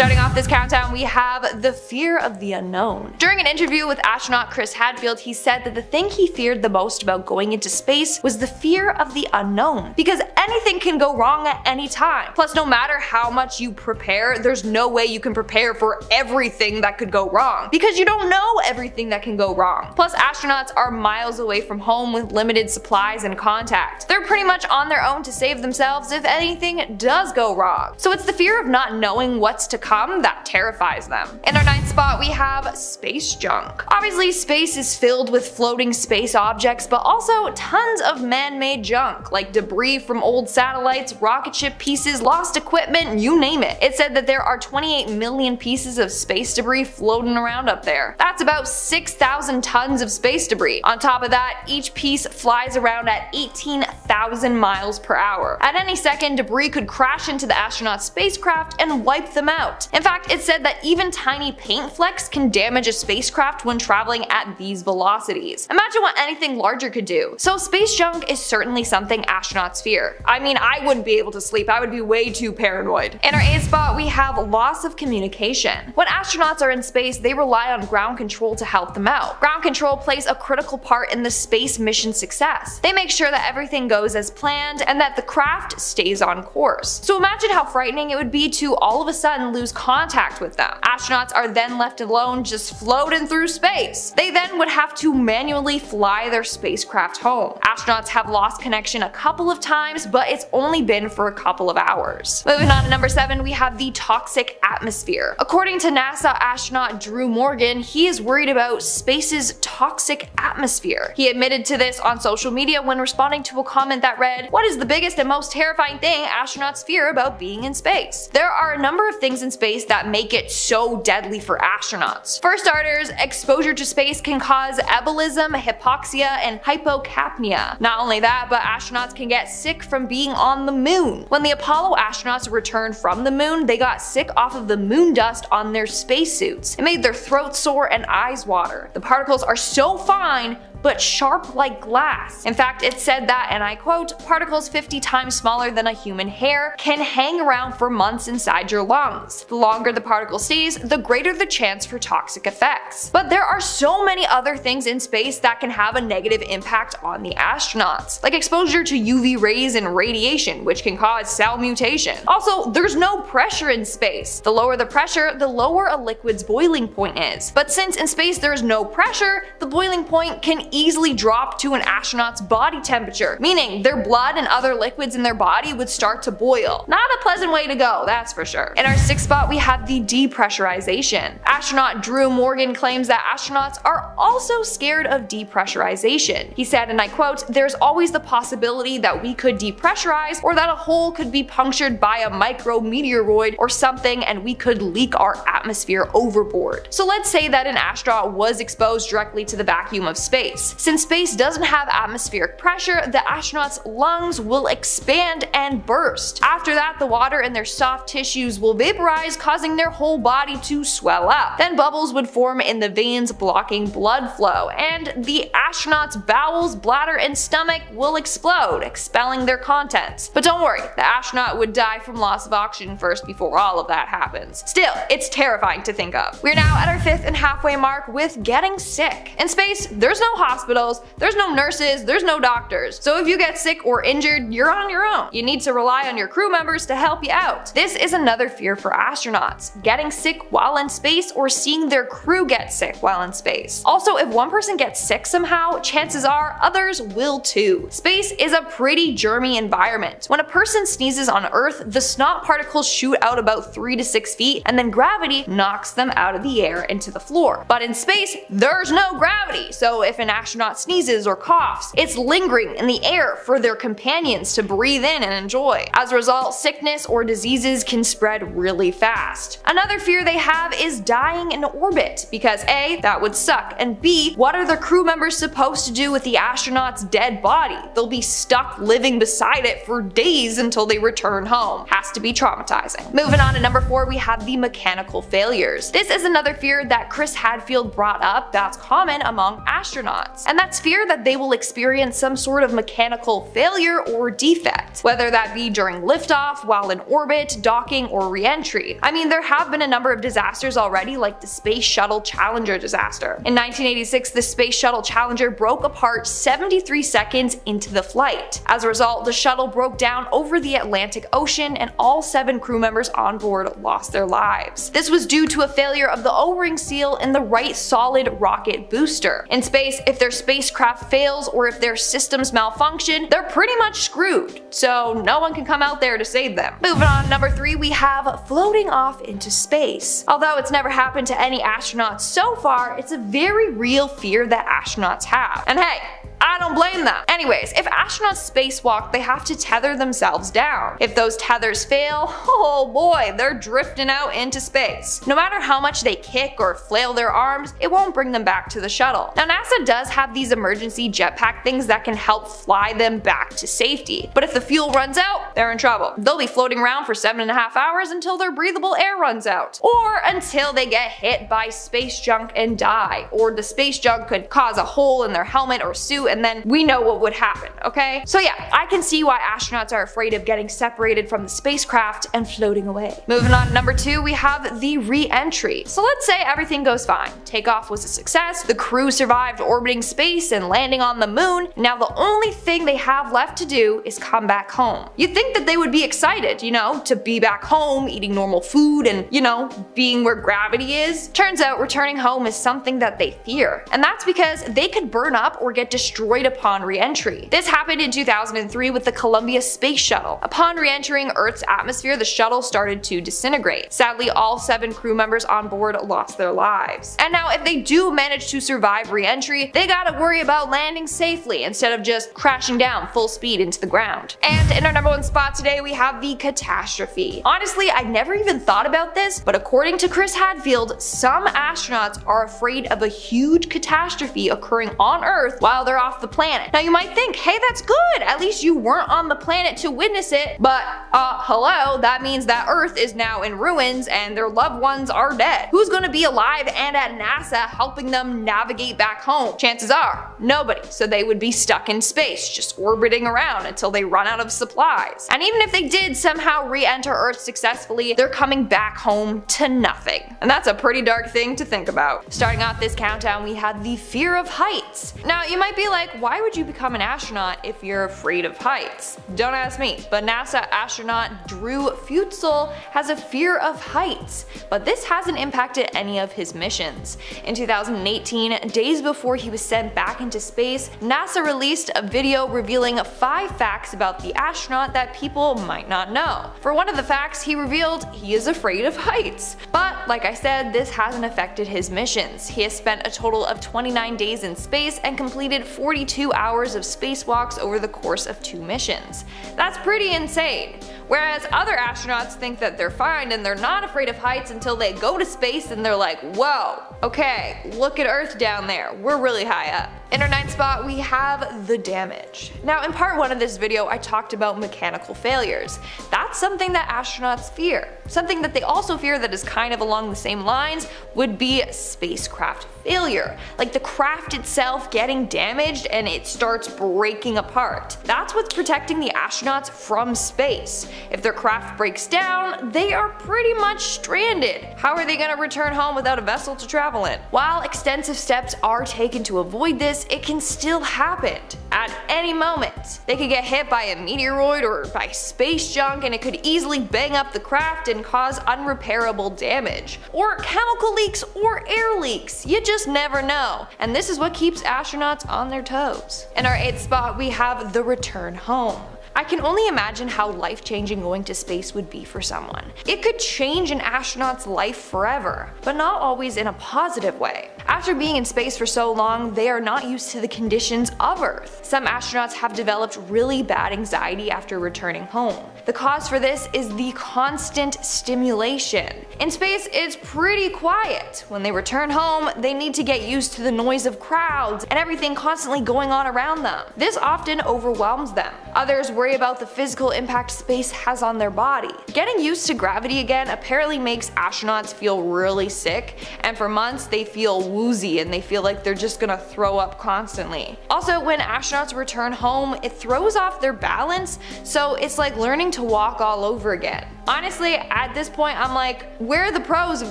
Starting off this countdown, we have the fear of the unknown. During an interview with astronaut Chris Hadfield, he said that the thing he feared the most about going into space was the fear of the unknown, because anything can go wrong at any time. Plus, no matter how much you prepare, there's no way you can prepare for everything that could go wrong, because you don't know everything that can go wrong. Plus, astronauts are miles away from home with limited supplies and contact. They're pretty much on their own to save themselves if anything does go wrong. So it's the fear of not knowing what's to come that terrifies them. In our 9th spot, we have space junk. Obviously, space is filled with floating space objects, but also tons of man-made junk, like debris from old satellites, rocket ship pieces, lost equipment, you name it. It said that there are 28 million pieces of space debris floating around up there. That's about 6,000 tons of space debris. On top of that, each piece flies around at 18,000 miles per hour. At any second, debris could crash into the astronaut's spacecraft and wipe them out. In fact, it said that even tiny paint flecks can damage a spacecraft when traveling at these velocities. Imagine what anything larger could do. So space junk is certainly something astronauts fear. I mean, I wouldn't be able to sleep. I would be way too paranoid. In our 8th spot, we have loss of communication. When astronauts are in space, they rely on ground control to help them out. Ground control plays a critical part in the space mission success. They make sure that everything goes as planned and that the craft stays on course. So imagine how frightening it would be to all of a sudden lose contact with them. Astronauts are then left alone just floating through space. They then would have to manually fly their spacecraft home. Astronauts have lost connection a couple of times, but it's only been for a couple of hours. Moving on to number 7, we have the toxic atmosphere. According to NASA astronaut Drew Morgan, he is worried about space's toxic atmosphere. He admitted to this on social media when responding to a comment that read, "What is the biggest and most terrifying thing astronauts fear about being in space?" There are a number of things in space that make it so deadly for astronauts. For starters, exposure to space can cause embolism, hypoxia, and hypocapnia. Not only that, but astronauts can get sick from being on the moon. When the Apollo astronauts returned from the moon, they got sick off of the moon dust on their spacesuits. It made their throats sore and eyes water. The particles are so fine, but sharp like glass. In fact, it said that, and I quote, "Particles 50 times smaller than a human hair can hang around for months inside your lungs. The longer the particle stays, the greater the chance for toxic effects." But there are so many other things in space that can have a negative impact on the astronauts, like exposure to UV rays and radiation, which can cause cell mutation. Also, there's no pressure in space. The lower the pressure, the lower a liquid's boiling point is. But since in space there is no pressure, the boiling point can easily drop to an astronaut's body temperature, meaning their blood and other liquids in their body would start to boil. Not a pleasant way to go, that's for sure. In our 6th spot, we have the depressurization. Astronaut Drew Morgan claims that astronauts are also scared of depressurization. He said, and I quote, "There's always the possibility that we could depressurize or that a hole could be punctured by a micrometeoroid or something and we could leak our atmosphere overboard." So let's say that an astronaut was exposed directly to the vacuum of space. Since space doesn't have atmospheric pressure, the astronauts' lungs will expand and burst. After that, the water in their soft tissues will vaporize, causing their whole body to swell up. Then bubbles would form in the veins, blocking blood flow, and the astronauts' bowels, bladder, and stomach will explode, expelling their contents. But don't worry, the astronaut would die from loss of oxygen first before all of that happens. Still, it's terrifying to think of. We're now at our 5th and halfway mark with getting sick. In space, there's no hospitals, there's no nurses, there's no doctors. So if you get sick or injured, you're on your own. You need to rely on your crew members to help you out. This is another fear for astronauts, getting sick while in space or seeing their crew get sick while in space. Also, if one person gets sick somehow, chances are others will too. Space is a pretty germy environment. When a person sneezes on Earth, the snot particles shoot out about 3 to 6 feet and then gravity knocks them out of the air into the floor. But in space, there's no gravity, so if an astronaut sneezes or coughs, it's lingering in the air for their companions to breathe in and enjoy. As a result, sickness or diseases can spread really fast. Another fear they have is dying in orbit, because A, that would suck, and B, what are the crew members supposed to do with the astronaut's dead body? They'll be stuck living beside it for days until they return home. Has to be traumatizing. Moving on to number 4, we have the mechanical failures. This is another fear that Chris Hadfield brought up that's common among astronauts. astronauts, and that's fear that they will experience some sort of mechanical failure or defect, whether that be during liftoff, while in orbit, docking, or re-entry. I mean, there have been a number of disasters already, like the Space Shuttle Challenger disaster. In 1986, the Space Shuttle Challenger broke apart 73 seconds into the flight. As a result, the shuttle broke down over the Atlantic Ocean and all 7 crew members on board lost their lives. This was due to a failure of the O-ring seal in the right solid rocket booster. In space, if their spacecraft fails or if their systems malfunction, they're pretty much screwed, so no one can come out there to save them. Moving on, number 3, we have floating off into space. Although it's never happened to any astronauts so far, it's a very real fear that astronauts have. And hey, I don't blame them. Anyways, if astronauts spacewalk, they have to tether themselves down. If those tethers fail, oh boy, they're drifting out into space. No matter how much they kick or flail their arms, it won't bring them back to the shuttle. Now, NASA does have these emergency jetpack things that can help fly them back to safety, but if the fuel runs out, they're in trouble. They'll be floating around for 7.5 hours until their breathable air runs out, or until they get hit by space junk and die, or the space junk could cause a hole in their helmet or suit, and then we know what would happen, okay? So yeah, I can see why astronauts are afraid of getting separated from the spacecraft and floating away. Moving on to number 2, we have the re-entry. So let's say everything goes fine. Takeoff was a success, the crew survived orbiting space and landing on the moon. Now the only thing they have left to do is come back home. You'd think that they would be excited, you know, to be back home, eating normal food and, you know, being where gravity is. Turns out returning home is something that they fear, and that's because they could burn up or get destroyed upon re-entry. This happened in 2003 with the Columbia Space Shuttle. Upon re-entering Earth's atmosphere, the shuttle started to disintegrate. Sadly, all 7 crew members on board lost their lives. And now if they do manage to survive re-entry, they gotta worry about landing safely instead of just crashing down full speed into the ground. And in our number 1 spot today, we have the catastrophe. Honestly, I never even thought about this, but according to Chris Hadfield, some astronauts are afraid of a huge catastrophe occurring on Earth while they're off the planet. Now you might think, hey, that's good, at least you weren't on the planet to witness it, but hello, that means that Earth is now in ruins and their loved ones are dead. Who's gonna be alive and at NASA helping them navigate back home? Chances are, nobody, so they would be stuck in space, just orbiting around until they run out of supplies. And even if they did somehow re-enter Earth successfully, they're coming back home to nothing. And that's a pretty dark thing to think about. Starting off this countdown, we had the fear of heights. Now you might be like, why would you become an astronaut if you're afraid of heights? Don't ask me, but NASA astronaut Drew Futzel has a fear of heights, but this hasn't impacted any of his missions. In 2018, days before he was sent back into space, NASA released a video revealing 5 facts about the astronaut that people might not know. For one of the facts, he revealed he is afraid of heights. But like I said, this hasn't affected his missions. He has spent a total of 29 days in space and completed 42 hours of spacewalks over the course of 2 missions. That's pretty insane. Whereas other astronauts think that they're fine and they're not afraid of heights until they go to space and they're like, whoa, okay, look at Earth down there, we're really high up. In our 9th spot, we have the damage. Now in part 1 of this video, I talked about mechanical failures. That's something that astronauts fear. Something that they also fear that is kind of along the same lines would be spacecraft failure. Like the craft itself getting damaged and it starts breaking apart. That's what's protecting the astronauts from space. If their craft breaks down, they are pretty much stranded. How are they going to return home without a vessel to travel in? While extensive steps are taken to avoid this, it can still happen at any moment. They could get hit by a meteoroid or by space junk and it could easily bang up the craft and cause unrepairable damage. Or chemical leaks or air leaks. You just never know. And this is what keeps astronauts on their toes. In our 8th spot, we have the return home. I can only imagine how life-changing going to space would be for someone. It could change an astronaut's life forever, but not always in a positive way. After being in space for so long, they are not used to the conditions of Earth. Some astronauts have developed really bad anxiety after returning home. The cause for this is the constant stimulation. In space, it's pretty quiet. When they return home, they need to get used to the noise of crowds and everything constantly going on around them. This often overwhelms them. Others worry about the physical impact space has on their body. Getting used to gravity again apparently makes astronauts feel really sick, and for months they feel woozy and they feel like they're just gonna throw up constantly. Also, when astronauts return home, it throws off their balance, so it's like learning to walk all over again. Honestly, at this point I'm like, where are the pros of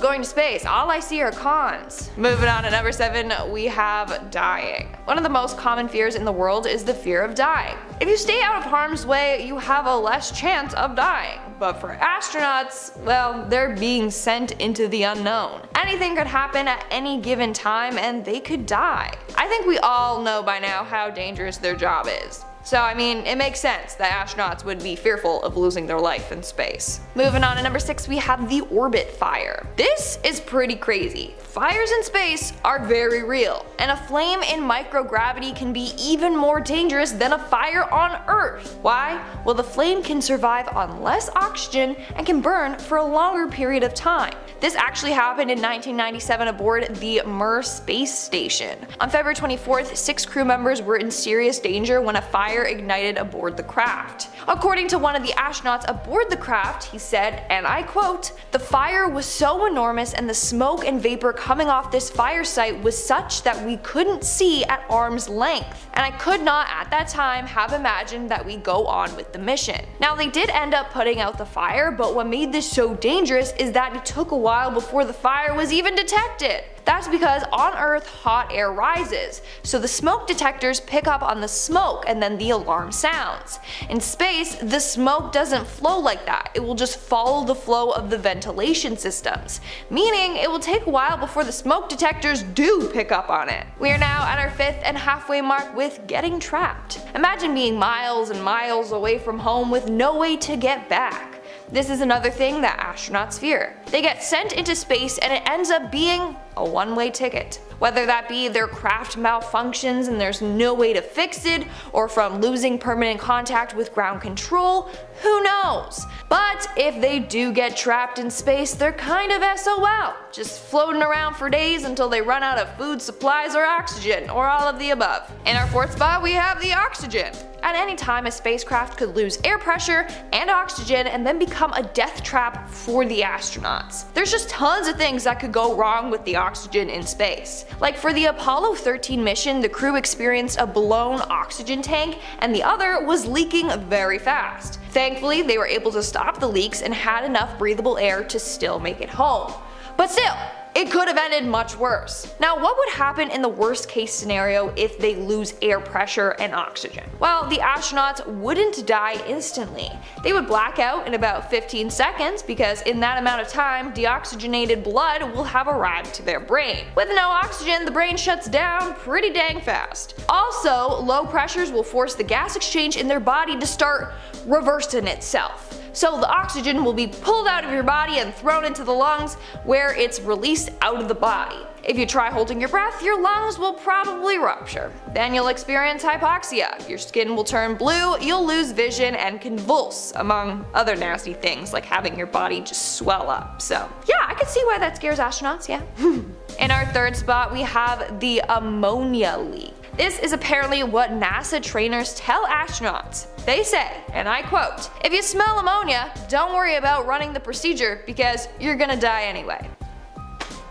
going to space? All I see are cons. Moving on to number 7, we have dying. One of the most common fears in the world is the fear of dying. If you stay out of harm's way, you have a less chance of dying. But for astronauts, well, they're being sent into the unknown. Anything could happen at any given time and they could die. I think we all know by now how dangerous their job is. So I mean, it makes sense that astronauts would be fearful of losing their life in space. Moving on to number 6, we have the orbit fire. This is pretty crazy. Fires in space are very real, and a flame in microgravity can be even more dangerous than a fire on Earth. Why? Well, the flame can survive on less oxygen and can burn for a longer period of time. This actually happened in 1997 aboard the Mir space station. On February 24th, 6 crew members were in serious danger when a fire ignited aboard the craft. According to one of the astronauts aboard the craft, he said, and I quote, "The fire was so enormous and the smoke and vapor coming off this fire site was such that we couldn't see at arm's length, and I could not at that time have imagined that we go on with the mission." Now, they did end up putting out the fire, but what made this so dangerous is that it took a while before the fire was even detected. That's because on Earth, hot air rises, so the smoke detectors pick up on the smoke and then the alarm sounds. In space, the smoke doesn't flow like that, it will just follow the flow of the ventilation systems, meaning it will take a while before the smoke detectors do pick up on it. We are now at our 5th and halfway mark with getting trapped. Imagine being miles and miles away from home with no way to get back. This is another thing that astronauts fear. They get sent into space and it ends up being a one-way ticket. Whether that be their craft malfunctions and there's no way to fix it, or from losing permanent contact with ground control, who knows? But if they do get trapped in space, they're kind of SOL, just floating around for days until they run out of food, supplies, or oxygen, or all of the above. In our 4th spot, we have the oxygen. At any time, a spacecraft could lose air pressure and oxygen and then become a death trap for the astronauts. There's just tons of things that could go wrong with the oxygen in space. Like for the Apollo 13 mission, the crew experienced a blown oxygen tank and the other was leaking very fast. Thankfully, they were able to stop the leaks and had enough breathable air to still make it home. But still, it could have ended much worse. Now, what would happen in the worst case scenario if they lose air pressure and oxygen? Well, the astronauts wouldn't die instantly. They would black out in about 15 seconds because in that amount of time, deoxygenated blood will have arrived to their brain. With no oxygen, the brain shuts down pretty dang fast. Also, low pressures will force the gas exchange in their body to start reversing itself. So the oxygen will be pulled out of your body and thrown into the lungs, where it's released out of the body. If you try holding your breath, your lungs will probably rupture. Then you'll experience hypoxia, your skin will turn blue, you'll lose vision and convulse, among other nasty things like having your body just swell up. So yeah, I can see why that scares astronauts, yeah. In our 3rd spot, we have the ammonia leak. This is apparently what NASA trainers tell astronauts. They say, and I quote, "If you smell ammonia, don't worry about running the procedure because you're gonna die anyway."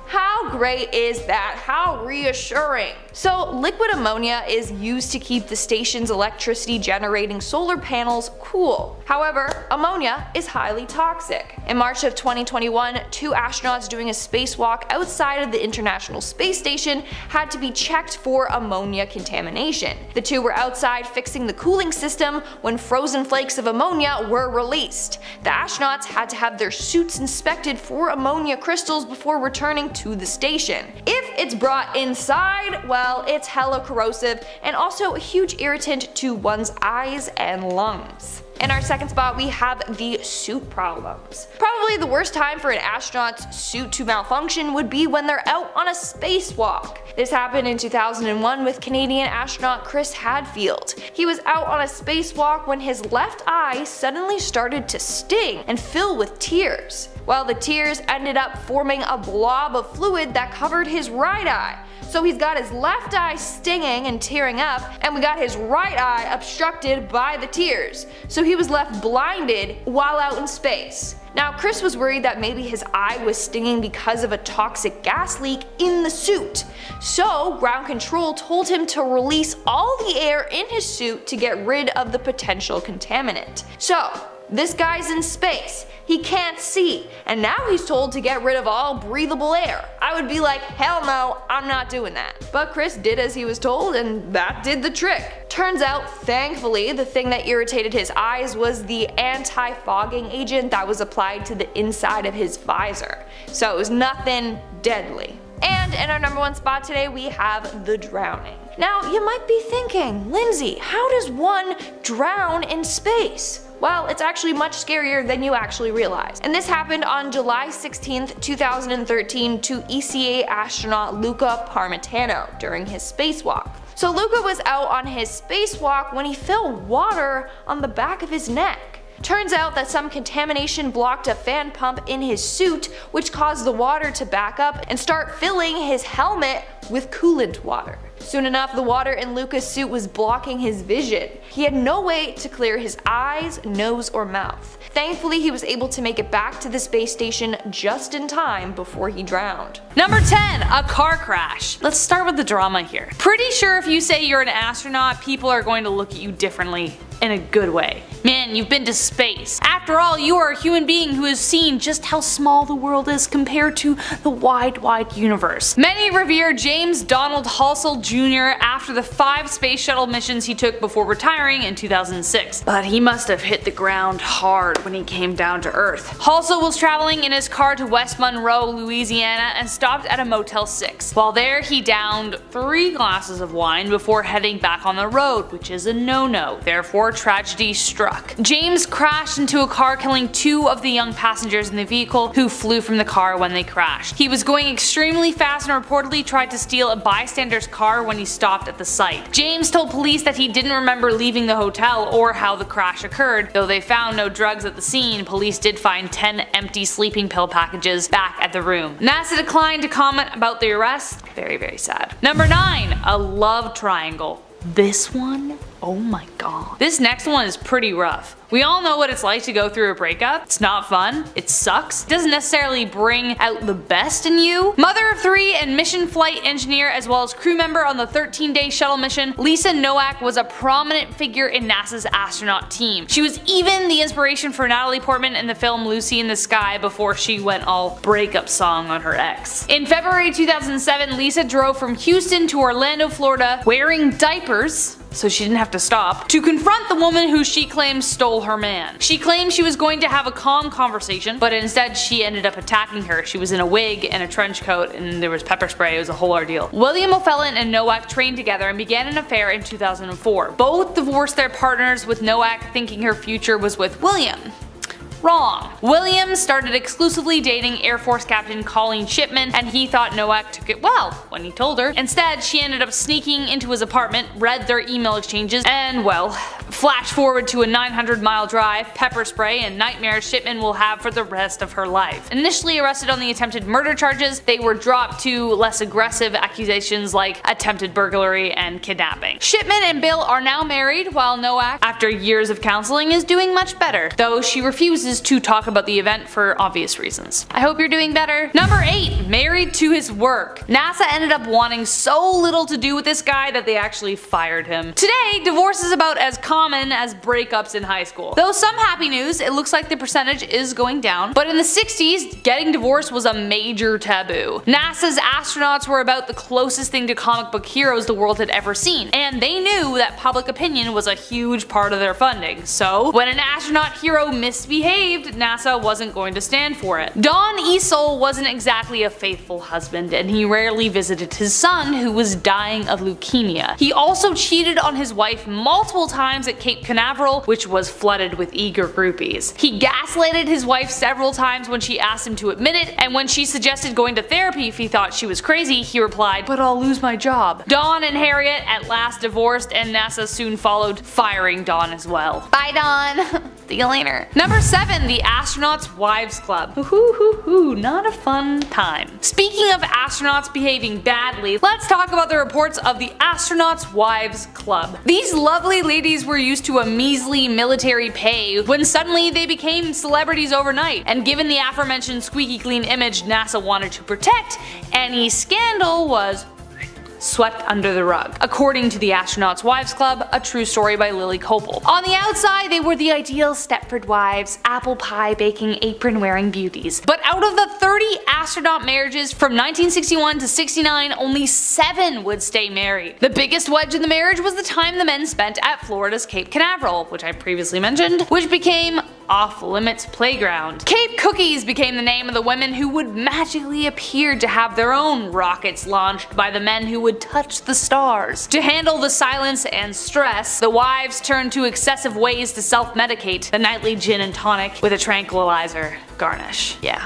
How great is that? How reassuring. So liquid ammonia is used to keep the station's electricity generating solar panels cool. However, ammonia is highly toxic. In March of 2021, 2 astronauts doing a spacewalk outside of the International Space Station had to be checked for ammonia contamination. The 2 were outside fixing the cooling system when frozen flakes of ammonia were released. The astronauts had to have their suits inspected for ammonia crystals before returning to the station. If it's brought inside, well, it's hella corrosive and also a huge irritant to one's eyes and lungs. In our second spot, we have the suit problems. Probably the worst time for an astronaut's suit to malfunction would be when they're out on a spacewalk. This happened in 2001 with Canadian astronaut Chris Hadfield. He was out on a spacewalk when his left eye suddenly started to sting and fill with tears. Well, the tears ended up forming a blob of fluid that covered his right eye. So he's got his left eye stinging and tearing up, and we got his right eye obstructed by the tears. So he was left blinded while out in space. Now, Chris was worried that maybe his eye was stinging because of a toxic gas leak in the suit. So ground control told him to release all the air in his suit to get rid of the potential contaminant. So this guy's in space, he can't see, and now he's told to get rid of all breathable air. I would be like, hell no, I'm not doing that. But Chris did as he was told, and that did the trick. Turns out, thankfully, the thing that irritated his eyes was the anti-fogging agent that was applied to the inside of his visor. So it was nothing deadly. And in our number one spot today, we have the drowning. Now, you might be thinking, Lindsay, how does one drown in space? Well, it's actually much scarier than you actually realize. And this happened on July 16th, 2013 to ECA astronaut Luca Parmitano during his spacewalk. So Luca was out on his spacewalk when he felt water on the back of his neck. Turns out that some contamination blocked a fan pump in his suit, which caused the water to back up and start filling his helmet with coolant water. Soon enough, the water in Luca's suit was blocking his vision. He had no way to clear his eyes, nose, or mouth. Thankfully, he was able to make it back to the space station just in time before he drowned. Number 10. A car crash. Let's start with the drama here. Pretty sure if you say you're an astronaut, people are going to look at you differently. In a good way. Man, you've been to space. After all, you are a human being who has seen just how small the world is compared to the wide universe. Many revere James Donald Halsell Jr. after the 5 space shuttle missions he took before retiring in 2006. But he must have hit the ground hard when he came down to Earth. Halsell was traveling in his car to West Monroe, Louisiana and stopped at a Motel 6. While there, he downed 3 glasses of wine before heading back on the road, which is a no-no. Therefore, tragedy struck. James crashed into a car, killing 2 of the young passengers in the vehicle who flew from the car when they crashed. He was going extremely fast and reportedly tried to steal a bystander's car when he stopped at the site. James told police that he didn't remember leaving the hotel or how the crash occurred. Though they found no drugs at the scene, police did find 10 empty sleeping pill packages back at the room. NASA declined to comment about the arrest. Very sad. Number 9. A love triangle. This one? Oh my god. This next one is pretty rough. We all know what it's like to go through a breakup. It's not fun. It sucks. It doesn't necessarily bring out the best in you. Mother of 3 and mission flight engineer as well as crew member on the 13-day shuttle mission, Lisa Nowak was a prominent figure in NASA's astronaut team. She was even the inspiration for Natalie Portman in the film Lucy in the Sky before she went all breakup song on her ex. In February 2007, Lisa drove from Houston to Orlando, Florida, wearing diapers, so she didn't have to stop, to confront the woman who she claims stole her man. She claimed she was going to have a calm conversation, but instead she ended up attacking her. She was in a wig and a trench coat and there was pepper spray. It was a whole ordeal. William O'Fallon and Nowak trained together and began an affair in 2004. Both divorced their partners, with Nowak thinking her future was with William. Wrong. William started exclusively dating Air Force Captain Colleen Shipman, and he thought Nowak took it well when he told her. Instead, she ended up sneaking into his apartment, read their email exchanges, and well, flash forward to a 900-mile drive, pepper spray, and nightmares Shipman will have for the rest of her life. Initially arrested on the attempted murder charges, they were dropped to less aggressive accusations like attempted burglary and kidnapping. Shipman and Bill are now married, while Nowak, after years of counseling, is doing much better, though she refuses to talk about the event for obvious reasons. I hope you're doing better. Number 8. Married to his work. NASA ended up wanting so little to do with this guy that they actually fired him. Today, divorce is about as common as breakups in high school. Though some happy news, it looks like the percentage is going down, but in the 60s, getting divorced was a major taboo. NASA's astronauts were about the closest thing to comic book heroes the world had ever seen, and they knew that public opinion was a huge part of their funding. So, when an astronaut hero misbehaved, NASA wasn't going to stand for it. Don Easel wasn't exactly a faithful husband, and he rarely visited his son, who was dying of leukemia. He also cheated on his wife multiple times at Cape Canaveral, which was flooded with eager groupies. He gaslighted his wife several times when she asked him to admit it, and when she suggested going to therapy if he thought she was crazy, he replied, "But I'll lose my job." Dawn and Harriet at last divorced, and NASA soon followed, firing Dawn as well. Bye, Dawn. See you later. Number 7. The Astronauts' Wives Club. Hoo, not a fun time. Speaking of astronauts behaving badly, let's talk about the reports of the Astronauts' Wives Club. These lovely ladies were used to a measly military pay when suddenly they became celebrities overnight, and given the aforementioned squeaky clean image NASA wanted to protect, any scandal was swept under the rug. According to the Astronauts' Wives Club, a true story by Lily Copel. On the outside, they were the ideal Stepford wives, apple pie baking, apron wearing beauties. But out of the 30 astronaut marriages from 1961 to 69, only 7 would stay married. The biggest wedge in the marriage was the time the men spent at Florida's Cape Canaveral, which I previously mentioned, which became off-limits playground. Cape Cookies became the name of the women who would magically appear to have their own rockets launched by the men who would touch the stars. To handle the silence and stress, the wives turned to excessive ways to self-medicate, the nightly gin and tonic with a tranquilizer garnish. Yeah.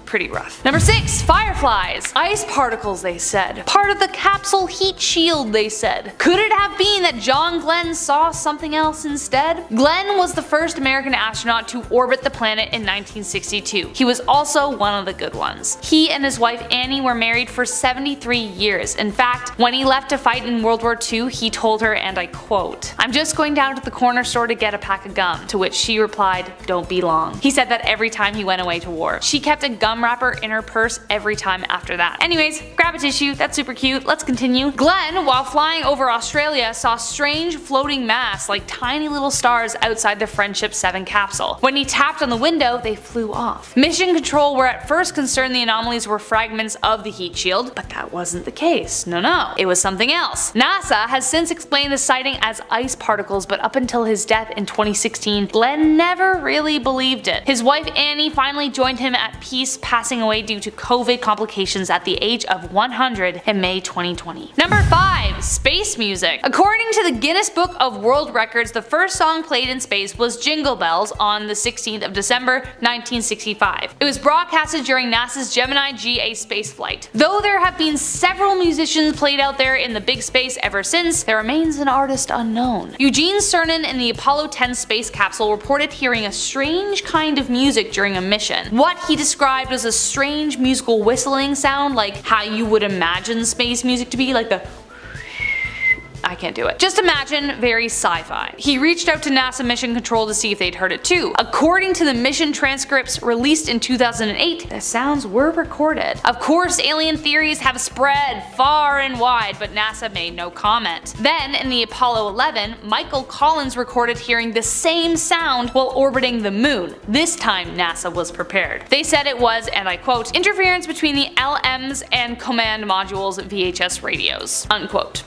Pretty rough. Number 6. Fireflies. Ice particles, they said. Part of the capsule heat shield, they said. Could it have been that John Glenn saw something else instead? Glenn was the first American astronaut to orbit the planet in 1962. He was also one of the good ones. He and his wife Annie were married for 73 years. In fact, when he left to fight in World War II, he told her, and I quote, "I'm just going down to the corner store to get a pack of gum," to which she replied, "Don't be long." He said that every time he went away to war. She kept a gum wrapper in her purse every time after that. Anyways, grab a tissue, that's super cute, let's continue. Glenn, while flying over Australia, saw strange floating mass like tiny little stars outside the Friendship 7 capsule. When he tapped on the window, they flew off. Mission Control were at first concerned the anomalies were fragments of the heat shield, but that wasn't the case. No, it was something else. NASA has since explained the sighting as ice particles, but up until his death in 2016, Glenn never really believed it. His wife Annie finally joined him at peace, passing away due to COVID complications at the age of 100 in May 2020. Number 5. Space music. According to the Guinness Book of World Records, the first song played in space was Jingle Bells on the 16th of December 1965. It was broadcasted during NASA's Gemini GA spaceflight. Though there have been several musicians played out there in the big space ever since, there remains an artist unknown. Eugene Cernan in the Apollo 10 space capsule reported hearing a strange kind of music during a mission. What he described as a strange musical whistling sound, like how you would imagine space music to be, like the I can't do it. Just imagine very sci-fi. He reached out to NASA Mission Control to see if they'd heard it too. According to the mission transcripts released in 2008, the sounds were recorded. Of course, alien theories have spread far and wide, but NASA made no comment. Then, in the Apollo 11, Michael Collins recorded hearing the same sound while orbiting the moon. This time, NASA was prepared. They said it was, and I quote, "interference between the LMs and command modules VHS radios," unquote.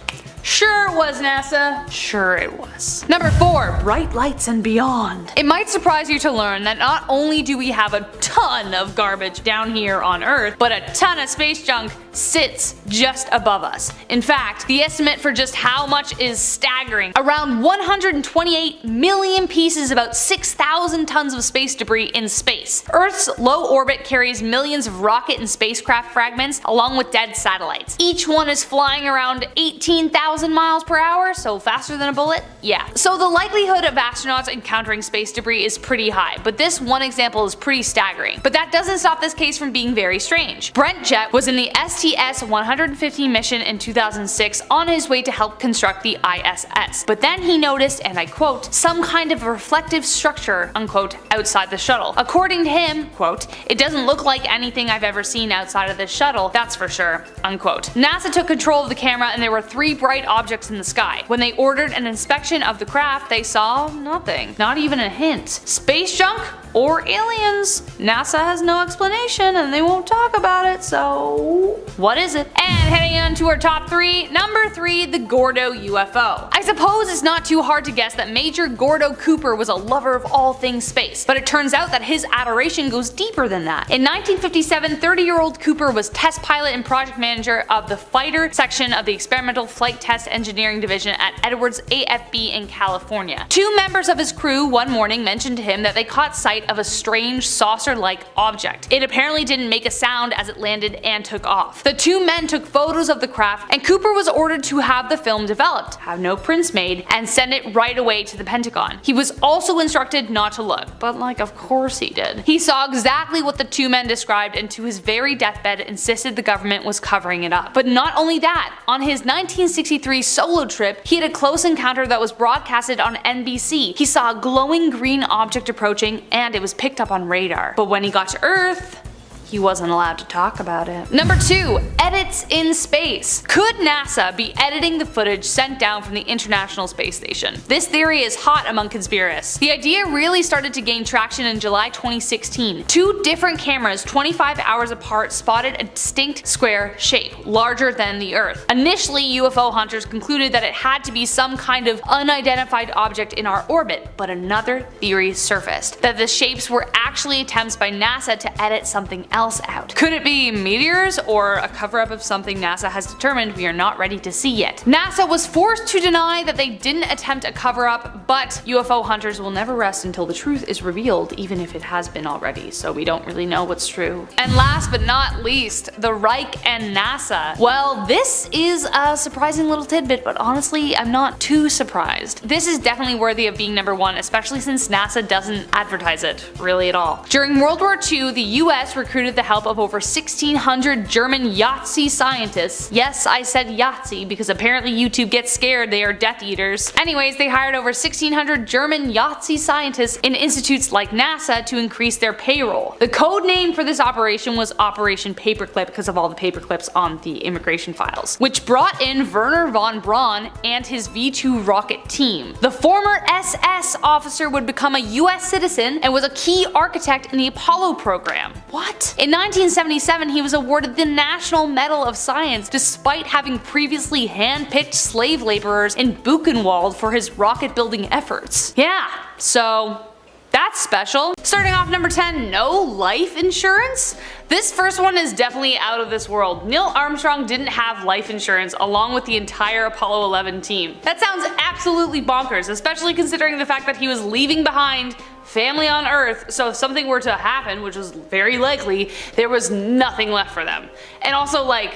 Sure it was, NASA. Sure it was. Number 4. Bright lights and beyond. It might surprise you to learn that not only do we have a ton of garbage down here on Earth, but a ton of space junk sits just above us. In fact, the estimate for just how much is staggering. Around 128 million pieces, about 6,000 tons of space debris in space. Earth's low orbit carries millions of rocket and spacecraft fragments along with dead satellites. Each one is flying around 18,000 miles per hour, so faster than a bullet? Yeah. So the likelihood of astronauts encountering space debris is pretty high, but this one example is pretty staggering. But that doesn't stop this case from being very strange. Brent Jett was in the STS-150 mission in 2006 on his way to help construct the ISS. But then he noticed, and I quote, "some kind of reflective structure," unquote, outside the shuttle. According to him, quote, "it doesn't look like anything I've ever seen outside of this shuttle, that's for sure," unquote. NASA took control of the camera and there were 3 bright objects in the sky. When they ordered an inspection of the craft, they saw nothing. Not even a hint. Space junk? or aliens. NASA has no explanation and they won't talk about it, so what is it? And heading on to our top 3, number 3, the Gordo UFO. I suppose it's not too hard to guess that Major Gordo Cooper was a lover of all things space, but it turns out that his adoration goes deeper than that. In 1957, 30-year-old Cooper was test pilot and project manager of the fighter section of the Experimental Flight Test Engineering Division at Edwards AFB in California. 2 members of his crew one morning mentioned to him that they caught sight of a strange saucer-like object. It apparently didn't make a sound as it landed and took off. The 2 men took photos of the craft, and Cooper was ordered to have the film developed, have no prints made, and send it right away to the Pentagon. He was also instructed not to look, but like of course he did. He saw exactly what the 2 men described and to his very deathbed insisted the government was covering it up. But not only that, on his 1963 solo trip, he had a close encounter that was broadcasted on NBC. He saw a glowing green object approaching and it was picked up on radar. But when he got to Earth, he wasn't allowed to talk about it. Number 2. Edits in space. Could NASA be editing the footage sent down from the International Space Station? This theory is hot among conspiracists. The idea really started to gain traction in July 2016. 2 different cameras 25 hours apart spotted a distinct square shape, larger than the Earth. Initially, UFO hunters concluded that it had to be some kind of unidentified object in our orbit, but another theory surfaced, that the shapes were actually attempts by NASA to edit something else out. Could it be meteors or a cover-up of something NASA has determined we are not ready to see yet? NASA was forced to deny that they didn't attempt a cover-up, but UFO hunters will never rest until the truth is revealed, even if it has been already, so we don't really know what's true. And last but not least, the Reich and NASA. Well, this is a surprising little tidbit, but honestly, I'm not too surprised. This is definitely worthy of being number 1, especially since NASA doesn't advertise it really at all. During World War II, the US recruited the help of over 1,600 German Yahtzee scientists. Yes, I said Yahtzee because apparently YouTube gets scared, they are Death Eaters. Anyways, they hired over 1,600 German Yahtzee scientists in institutes like NASA to increase their payroll. The code name for this operation was Operation Paperclip because of all the paperclips on the immigration files, which brought in Werner von Braun and his V-2 rocket team. The former SS officer would become a US citizen and was a key architect in the Apollo program. What? In 1977, he was awarded the National Medal of Science despite having previously hand-picked slave laborers in Buchenwald for his rocket-building efforts. Yeah, so that's special. Starting off number 10, no life insurance? This first one is definitely out of this world. Neil Armstrong didn't have life insurance along with the entire Apollo 11 team. That sounds absolutely bonkers, especially considering the fact that he was leaving behind family on Earth, so if something were to happen, which was very likely, there was nothing left for them. And also like,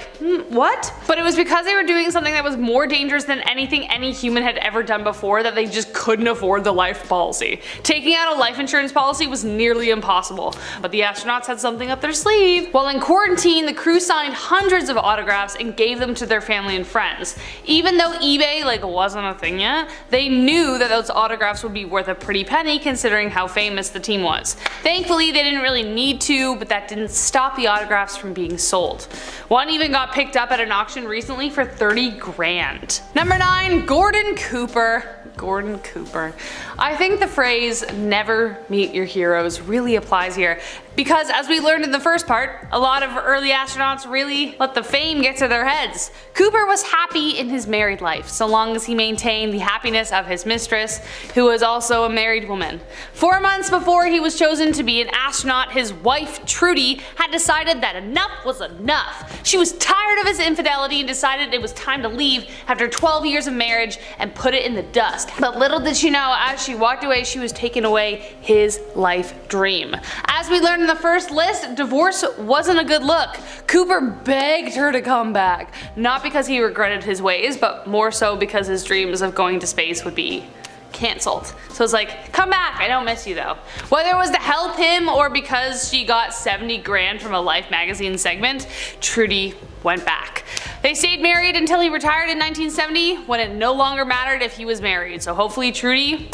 what? But it was because they were doing something that was more dangerous than anything any human had ever done before that they just couldn't afford the life policy. Taking out a life insurance policy was nearly impossible, but the astronauts had something up their sleeve. While in quarantine, the crew signed hundreds of autographs and gave them to their family and friends. Even though eBay wasn't a thing yet, they knew that those autographs would be worth a pretty penny considering how famous the team was. Thankfully, they didn't really need to, but that didn't stop the autographs from being sold. One even got picked up at an auction recently for 30 grand. Number 9, Gordon Cooper. Gordon Cooper. I think the phrase never meet your heroes really applies here, because as we learned in the first part, a lot of early astronauts really let the fame get to their heads. Cooper was happy in his married life, so long as he maintained the happiness of his mistress, who was also a married woman. 4 months before he was chosen to be an astronaut, his wife, Trudy, had decided that enough was enough. She was tired of his infidelity and decided it was time to leave after 12 years of marriage and put it in the dust. But little did she know, as she walked away, she was taking away his life dream. As we learned in the first list, divorce wasn't a good look. Cooper begged her to come back, not because he regretted his ways, but more so because his dreams of going to space would be cancelled. So it's like, come back, I don't miss you though. Whether it was to help him or because she got 70 grand from a Life magazine segment, Trudy went back. They stayed married until he retired in 1970, when it no longer mattered if he was married. So hopefully Trudy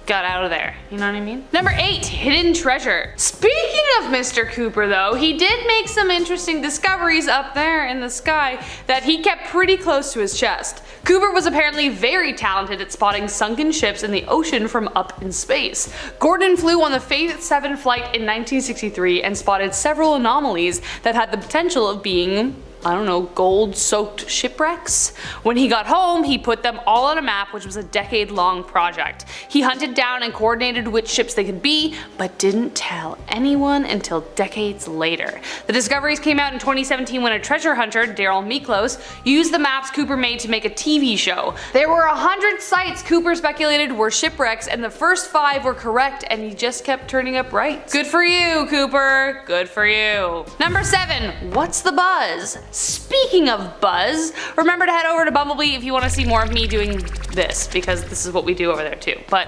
got out of there. You know what I mean? Number 8, hidden treasure. Speaking of Mr. Cooper though, he did make some interesting discoveries up there in the sky that he kept pretty close to his chest. Cooper was apparently very talented at spotting sunken ships in the ocean from up in space. Gordon flew on the Faith 7 flight in 1963 and spotted several anomalies that had the potential of being, I don't know, gold-soaked shipwrecks? When he got home, he put them all on a map, which was a decade-long project. He hunted down and coordinated which ships they could be, but didn't tell anyone until decades later. The discoveries came out in 2017 when a treasure hunter, Daryl Miklos, used the maps Cooper made to make a TV show. There were 100 sites Cooper speculated were shipwrecks, and the first 5 were correct, and he just kept turning up right. Good for you, Cooper. Good for you. Number 7, what's the buzz? Speaking of buzz, remember to head over to Bumblebee if you want to see more of me doing this, because this is what we do over there too, but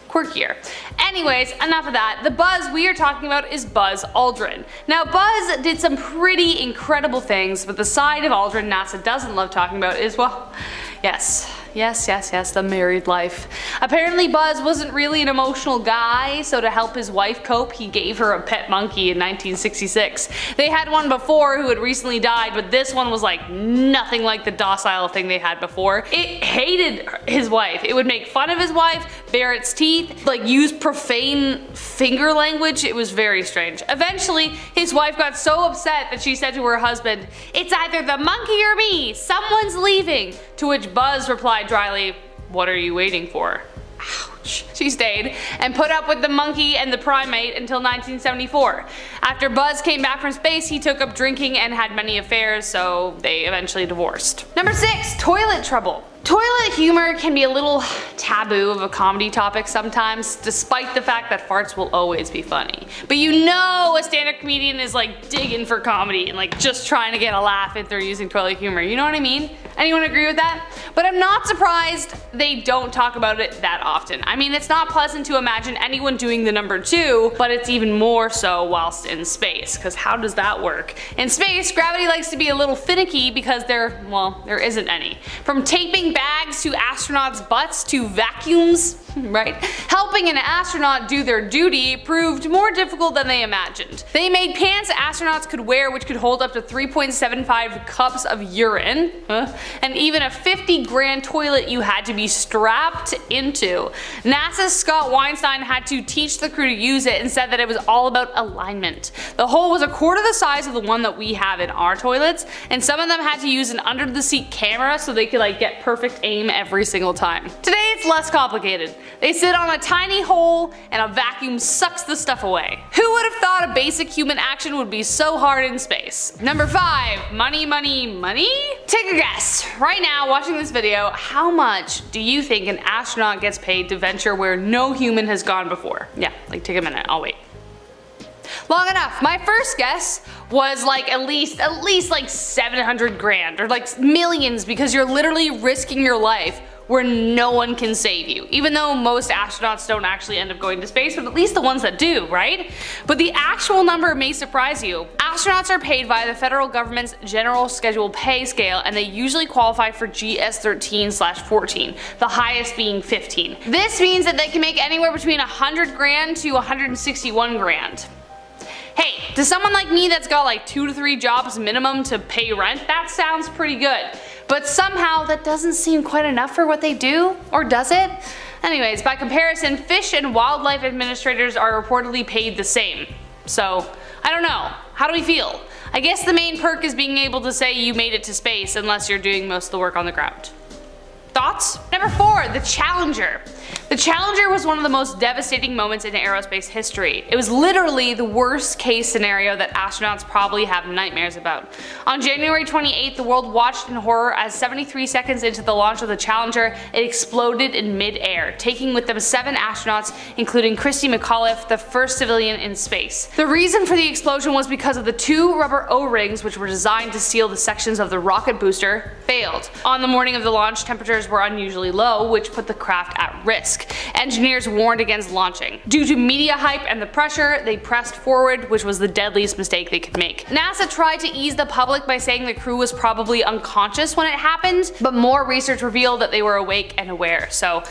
quirkier. Anyways, enough of that. The Buzz we are talking about is Buzz Aldrin. Now Buzz did some pretty incredible things, but the side of Aldrin NASA doesn't love talking about is, well, yes, the married life. Apparently Buzz wasn't really an emotional guy, so to help his wife cope, he gave her a pet monkey in 1966. They had one before who had recently died, but this one was like nothing like the docile thing they had before. It hated his wife. It would make fun of his wife, bare its teeth, like use profane finger language. It was very strange. Eventually, his wife got so upset that she said to her husband, "It's either the monkey or me. Someone's leaving." To which Buzz replied dryly, "What are you waiting for?" Ouch. She stayed and put up with the monkey and the primate until 1974. After Buzz came back from space, he took up drinking and had many affairs, so they eventually divorced. Number 6, toilet trouble. Toilet humor can be a little taboo of a comedy topic sometimes, despite the fact that farts will always be funny. But you know a stand-up comedian is like digging for comedy and like just trying to get a laugh if they're using toilet humor, you know what I mean? Anyone agree with that? But I'm not surprised they don't talk about it that often. I mean, it's not pleasant to imagine anyone doing the number 2, but it's even more so whilst in space, because how does that work? In space, gravity likes to be a little finicky because there isn't any. From taping bags to astronauts' butts to vacuums, right? Helping an astronaut do their duty proved more difficult than they imagined. They made pants astronauts could wear which could hold up to 3.75 cups of urine, and even a 50-grand toilet you had to be strapped into. NASA's Scott Weinstein had to teach the crew to use it and said that it was all about alignment. The hole was a quarter the size of the one that we have in our toilets, and some of them had to use an under-the-seat camera so they could like get perfect aim every single time. Today it's less complicated. They sit on a tiny hole and a vacuum sucks the stuff away. Who would have thought a basic human action would be so hard in space? Number 5, money, money, money? Take a guess. Right now, watching this video, how much do you think an astronaut gets paid to venture where no human has gone before? Yeah, like take a minute, I'll wait. Long enough. My first guess was like at least like 700 grand or like millions, because you're literally risking your life where no one can save you. Even though most astronauts don't actually end up going to space, but at least the ones that do, right? But the actual number may surprise you. Astronauts are paid via the federal government's general schedule pay scale, and they usually qualify for GS13/14, the highest being 15. This means that they can make anywhere between 100 grand to 161 grand. Hey, to someone like me that's got like 2 to 3 jobs minimum to pay rent, that sounds pretty good. But somehow that doesn't seem quite enough for what they do, or does it? Anyways, by comparison, fish and wildlife administrators are reportedly paid the same. So, I don't know. How do we feel? I guess the main perk is being able to say you made it to space unless you're doing most of the work on the ground. Thoughts? Number 4, the Challenger. The Challenger was one of the most devastating moments in aerospace history. It was literally the worst case scenario that astronauts probably have nightmares about. On January 28th, the world watched in horror as 73 seconds into the launch of the Challenger, it exploded in mid-air, taking with them 7 astronauts, including Christy McAuliffe, the first civilian in space. The reason for the explosion was because of the 2 rubber O-rings which were designed to seal the sections of the rocket booster failed. On the morning of the launch, temperatures were unusually low, which put the craft at risk. Engineers warned against launching. Due to media hype and the pressure, they pressed forward, which was the deadliest mistake they could make. NASA tried to ease the public by saying the crew was probably unconscious when it happened, but more research revealed that they were awake and aware. So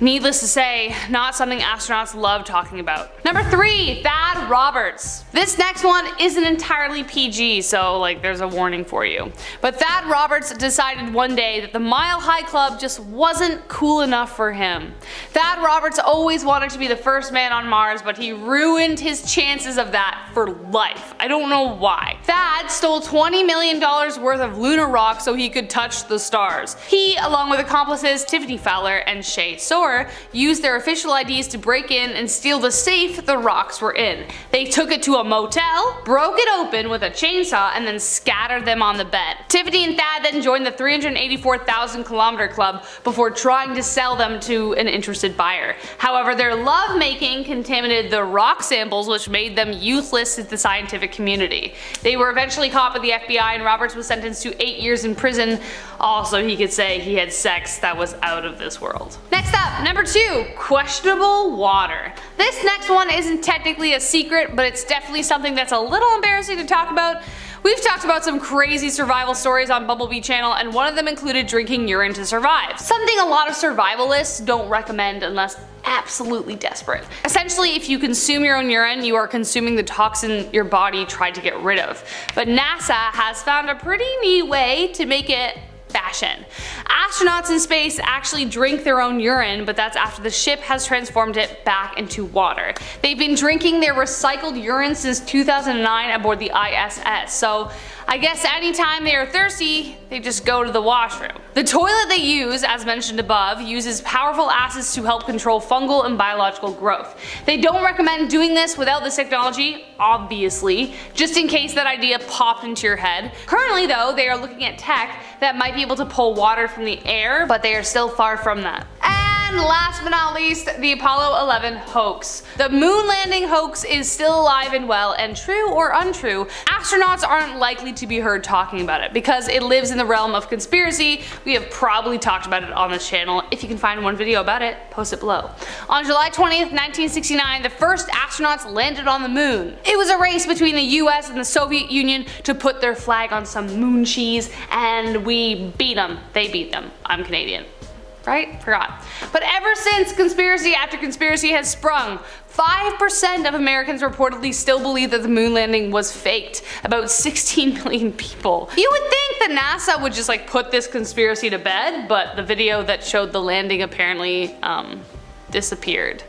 Needless to say, not something astronauts love talking about. Number 3, Thad Roberts. This next one isn't entirely PG, so like there's a warning for you. But Thad Roberts decided one day that the Mile High Club just wasn't cool enough for him. Thad Roberts always wanted to be the first man on Mars, but he ruined his chances of that for life. I don't know why. Thad stole $20 million worth of lunar rock so he could touch the stars. He, along with accomplices Tiffany Fowler and Shay Soar, used their official IDs to break in and steal the safe the rocks were in. They took it to a motel, broke it open with a chainsaw, and then scattered them on the bed. Tiffany and Thad then joined the 384,000 kilometer club before trying to sell them to an interested buyer. However, their lovemaking contaminated the rock samples, which made them useless to the scientific community. They were eventually caught by the FBI, and Roberts was sentenced to 8 years in prison. Also, he could say he had sex that was out of this world. Next up, number 2, questionable water. This next one isn't technically a secret, but it's definitely something that's a little embarrassing to talk about. We've talked about some crazy survival stories on Bumblebee channel, and one of them included drinking urine to survive. Something a lot of survivalists don't recommend unless absolutely desperate. Essentially, if you consume your own urine, you are consuming the toxin your body tried to get rid of. But NASA has found a pretty neat way to make it fashion. Astronauts in space actually drink their own urine, but that's after the ship has transformed it back into water. They've been drinking their recycled urine since 2009 aboard the ISS, so I guess anytime they are thirsty, they just go to the washroom. The toilet they use, as mentioned above, uses powerful acids to help control fungal and biological growth. They don't recommend doing this without this technology, obviously, just in case that idea popped into your head. Currently though, they are looking at tech that might be able to pull water from the air, but they are still far from that. And last but not least, the Apollo 11 hoax. The moon landing hoax is still alive and well, and true or untrue, astronauts aren't likely to be heard talking about it because it lives in the realm of conspiracy. We have probably talked about it on this channel. If you can find one video about it, post it below. On July 20th, 1969, the first astronauts landed on the moon. It was a race between the US and the Soviet Union to put their flag on some moon cheese, and we beat them. They beat them. I'm Canadian. Right? Forgot. But ever since conspiracy after conspiracy has sprung, 5% of Americans reportedly still believe that the moon landing was faked. About 16 million people. You would think that NASA would just like put this conspiracy to bed, but the video that showed the landing apparently disappeared.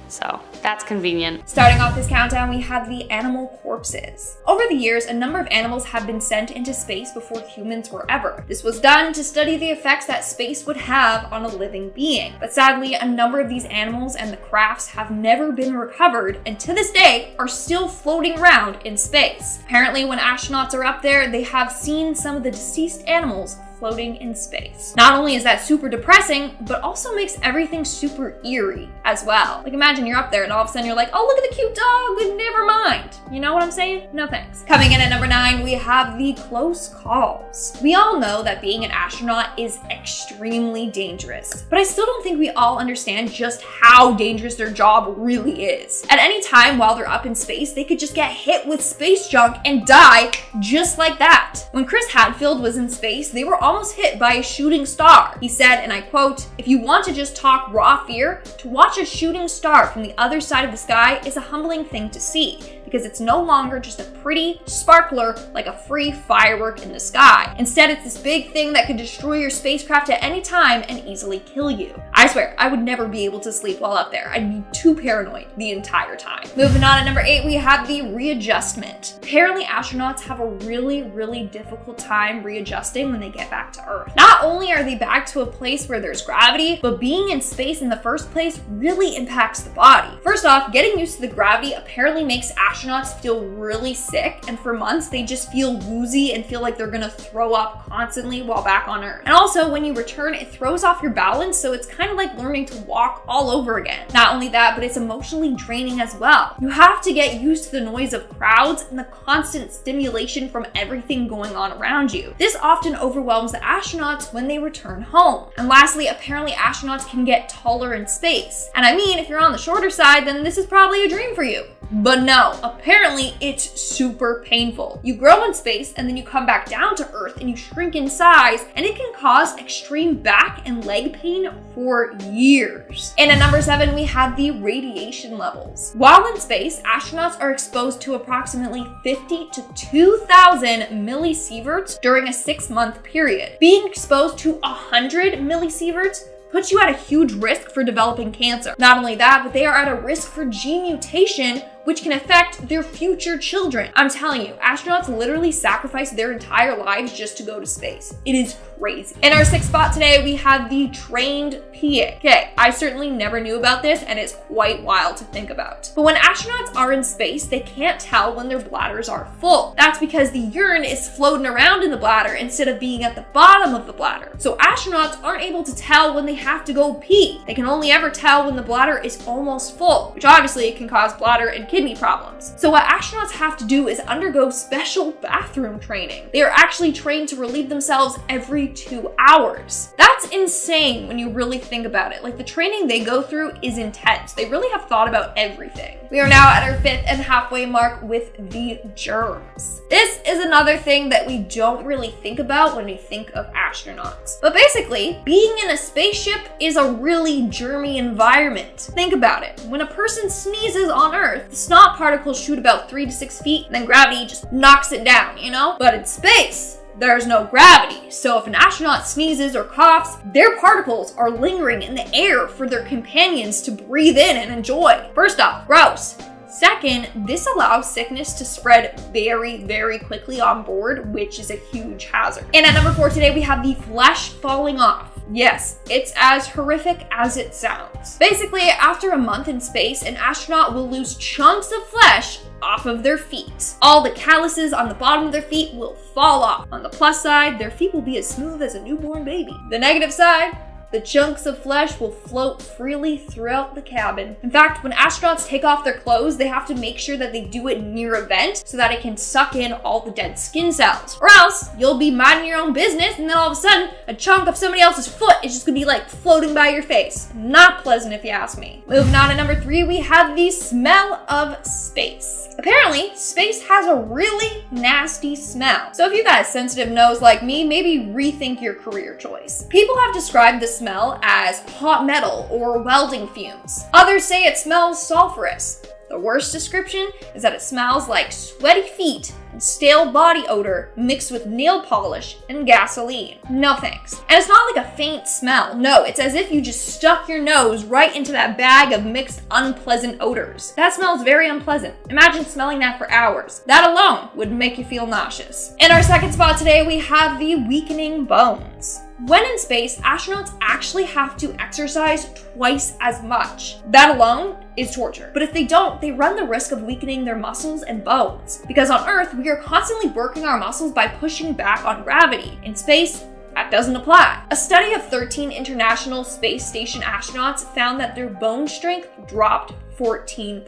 So that's convenient. Starting off this countdown, we have the animal corpses. Over the years, a number of animals have been sent into space before humans were ever. This was done to study the effects that space would have on a living being. But sadly, a number of these animals and the crafts have never been recovered, and to this day are still floating around in space. Apparently, when astronauts are up there, they have seen some of the deceased animals floating in space. Not only is that super depressing, but also makes everything super eerie as well. Like imagine you're up there and all of a sudden you're like, oh look at the cute dog, never mind. You know what I'm saying? No thanks. Coming in at number 9, we have the close calls. We all know that being an astronaut is extremely dangerous, but I still don't think we all understand just how dangerous their job really is. At any time while they're up in space, they could just get hit with space junk and die just like that. When Chris Hadfield was in space, they were almost hit by a shooting star. He said, and I quote, "If you want to just talk raw fear, to watch a shooting star from the other side of the sky is a humbling thing to see, because it's no longer just a pretty sparkler like a free firework in the sky. Instead, it's this big thing that could destroy your spacecraft at any time and easily kill you." I swear, I would never be able to sleep while up there. I'd be too paranoid the entire time. Moving on at number 8, we have the readjustment. Apparently, astronauts have a really difficult time readjusting when they get back to Earth. Not only are they back to a place where there's gravity, but being in space in the first place really impacts the body. First off, getting used to the gravity apparently makes astronauts feel really sick, and for months they just feel woozy and feel like they're gonna throw up constantly while back on Earth. And also, when you return, it throws off your balance, so it's kind of like learning to walk all over again. Not only that, but it's emotionally draining as well. You have to get used to the noise of crowds and the constant stimulation from everything going on around you. This often overwhelms the astronauts when they return home. And lastly, apparently astronauts can get taller in space. And I mean, if you're on the shorter side, then this is probably a dream for you. But no, apparently it's super painful. You grow in space and then you come back down to Earth and you shrink in size, and it can cause extreme back and leg pain for for years. And at number 7, we have the radiation levels. While in space, astronauts are exposed to approximately 50 to 2,000 millisieverts during a 6-month period. Being exposed to 100 millisieverts puts you at a huge risk for developing cancer. Not only that, but they are at a risk for gene mutation, which can affect their future children. I'm telling you, astronauts literally sacrifice their entire lives just to go to space. It is crazy. In our 6th spot today, we have the trained PA. Okay, I certainly never knew about this, and it's quite wild to think about. But when astronauts are in space, they can't tell when their bladders are full. That's because the urine is floating around in the bladder instead of being at the bottom of the bladder. So astronauts aren't able to tell when they have to go pee. They can only ever tell when the bladder is almost full, which obviously can cause bladder and kidney problems. So what astronauts have to do is undergo special bathroom training. They are actually trained to relieve themselves every 2 hours. That's insane when you really think about it. Like, the training they go through is intense. They really have thought about everything. We are now at our 5th and halfway mark with the germs. This is another thing that we don't really think about when we think of astronauts. But basically, being in a spaceship is a really germy environment. Think about it. When a person sneezes on Earth, the snot particles shoot about 3 to 6 feet, and then gravity just knocks it down, you know? But in space, there's no gravity. So if an astronaut sneezes or coughs, their particles are lingering in the air for their companions to breathe in and enjoy. First off, gross. Second, this allows sickness to spread very, very quickly on board, which is a huge hazard. And at number 4 today, we have the flesh falling off. Yes, it's as horrific as it sounds. Basically, after a month in space, an astronaut will lose chunks of flesh off of their feet. All the calluses on the bottom of their feet will fall off. On the plus side, their feet will be as smooth as a newborn baby. The negative side, the chunks of flesh will float freely throughout the cabin. In fact, when astronauts take off their clothes, they have to make sure that they do it near a vent so that it can suck in all the dead skin cells. Or else, you'll be minding your own business and then all of a sudden, a chunk of somebody else's foot is just gonna be like floating by your face. Not pleasant if you ask me. Moving on to number 3, we have the smell of space. Apparently, space has a really nasty smell. So if you got a sensitive nose like me, maybe rethink your career choice. People have described the smell as hot metal or welding fumes. Others say it smells sulfurous. The worst description is that it smells like sweaty feet and stale body odor mixed with nail polish and gasoline. No thanks. And it's not like a faint smell. No, it's as if you just stuck your nose right into that bag of mixed unpleasant odors. That smells very unpleasant. Imagine smelling that for hours. That alone would make you feel nauseous. In our 2nd spot today, we have the weakening bones. When in space, astronauts actually have to exercise twice as much. That alone is torture. But if they don't, they run the risk of weakening their muscles and bones. Because on Earth, we are constantly working our muscles by pushing back on gravity. In space, that doesn't apply. A study of 13 International Space Station astronauts found that their bone strength dropped 14%.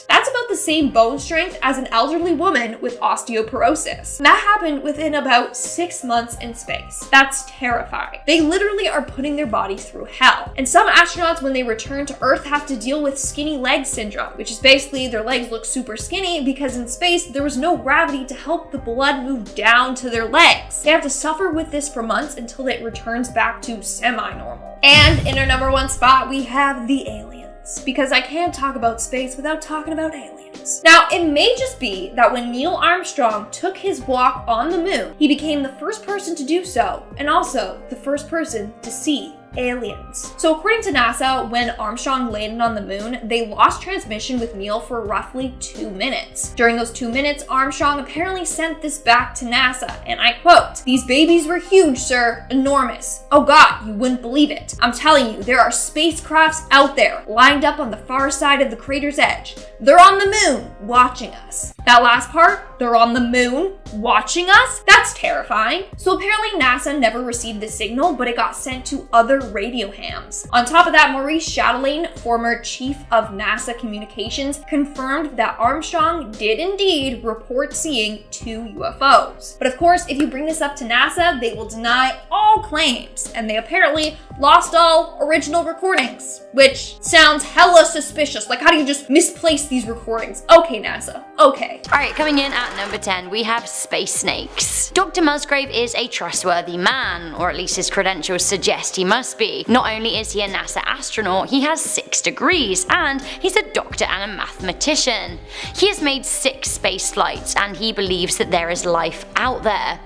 That's about the same bone strength as an elderly woman with osteoporosis. And that happened within about 6 months in space. That's terrifying. They literally are putting their bodies through hell. And some astronauts, when they return to Earth, have to deal with skinny leg syndrome, which is basically their legs look super skinny because in space there was no gravity to help the blood move down to their legs. They have to suffer with this for months until it returns back to semi-normal. And in our number 1 spot, we have the aliens. Because I can't talk about space without talking about aliens. Now, it may just be that when Neil Armstrong took his walk on the moon, he became the first person to do so, and also the first person to see aliens. So according to NASA, when Armstrong landed on the moon, they lost transmission with Neil for roughly 2 minutes. During those 2 minutes, Armstrong apparently sent this back to NASA, and I quote, "These babies were huge, sir, enormous. Oh God, you wouldn't believe it. I'm telling you, there are spacecrafts out there, lined up on the far side of the crater's edge. They're on the moon, watching us." That last part, they're on the moon, watching us? That's terrifying. So apparently NASA never received the signal, but it got sent to other radio hams. On top of that, Maurice Chatelain, former chief of NASA communications, confirmed that Armstrong did indeed report seeing 2 UFOs. But of course, if you bring this up to NASA, they will deny all claims, and they apparently lost all original recordings, which sounds hella suspicious. Like, how do you just misplace these recordings? Okay, NASA, okay. Alright, coming in at number 10, we have space snakes. Dr. Musgrave is a trustworthy man, or at least his credentials suggest he must must be. Not only is he a NASA astronaut, he has 6 degrees, and he's a doctor and a mathematician. He has made 6 space flights, and he believes that there is life out there.